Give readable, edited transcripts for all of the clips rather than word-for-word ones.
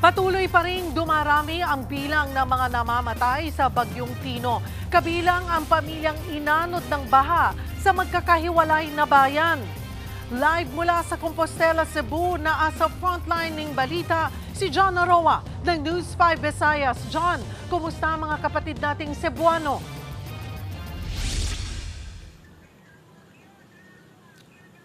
Patuloy pa ring dumarami ang bilang ng mga namamatay sa Bagyong Tino. Kabilang ang pamilyang inanod ng baha sa magkakahiwalay na bayan. Live mula sa Compostela, Cebu, naasa frontline ng balita si John Aroa ng News 5 Visayas. John, kumusta mga kapatid nating Cebuano?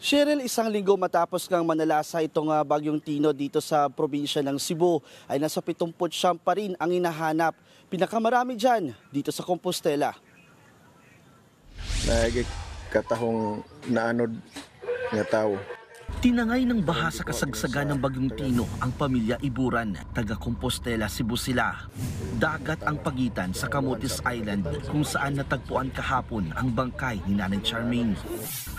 Cheryl, isang linggo matapos kang manalasa itong Bagyong Tino dito sa probinsya ng Cebu ay nasa 79 pa rin ang hinahanap. Pinakamarami dyan dito sa Compostela. Katahong naanod nga tao. Tinangay ng baha sa kasagsagan ng Bagyong Tino ang pamilya Iburan, taga Compostela, Cebu sila. Dagat ang pagitan sa Camotes Island kung saan natagpuan kahapon ang bangkay ni Nanay Charmaine.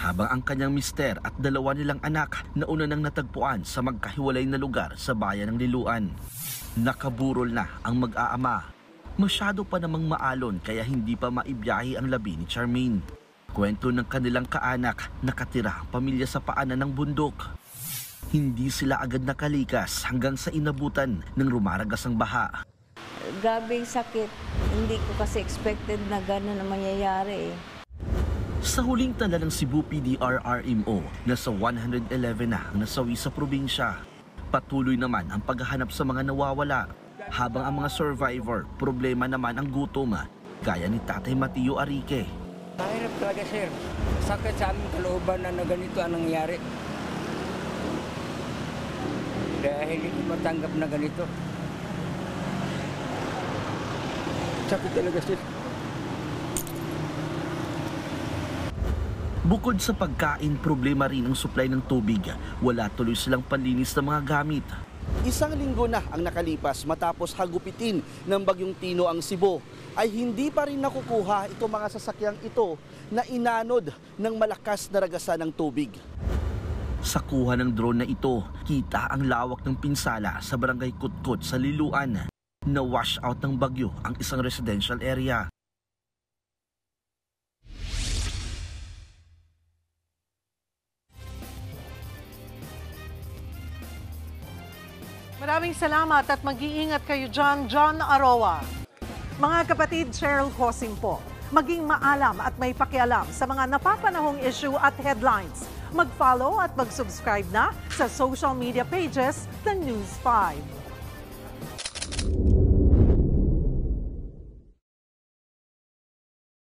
Habang ang kanyang mister at dalawa nilang anak nauna nang natagpuan sa magkahiwalay na lugar sa bayan ng Liloan. Nakaburol na ang mag-aama. Masyado pa namang maalon kaya hindi pa maibiyahe ang labi ni Charmaine. Kwento ng kanilang kaanak, nakatira ang pamilya sa paanan ng bundok. Hindi sila agad nakalikas hanggang sa inabutan ng rumaragas ang baha. Grabe sakit. Hindi ko kasi expected na gano'n na mangyayari. Sa huling tala ng Cebu PDRRMO, nasa 111 na ang nasawi sa probinsya. Patuloy naman ang paghahanap sa mga nawawala. Habang ang mga survivor, problema naman ang gutom, gaya ni Tatay Mateo Arique. Mahirap talaga, sir. Sakit sa aming kalooban na ganito ang nangyari. Dahil hindi ko matanggap na ganito. Sakit talaga, sir. Bukod sa pagkain, problema rin ang supply ng tubig. Wala tuloy silang panlinis ng mga gamit. Isang linggo na ang nakalipas matapos hagupitin ng Bagyong Tino ang Cebu ay hindi pa rin nakukuha itong mga sasakyang ito na inanod ng malakas na ragasan ng tubig. Sa kuha ng drone na ito, kita ang lawak ng pinsala sa barangay Kutkot sa Liloan. Na-wash out ng bagyo ang isang residential area. Maraming salamat at mag-iingat kayo dyan, John Aroa. Mga kapatid, Cheryl Cosim po. Maging maalam at may pakialam sa mga napapanahong issue at headlines. Mag-follow at mag-subscribe na sa social media pages ng News 5.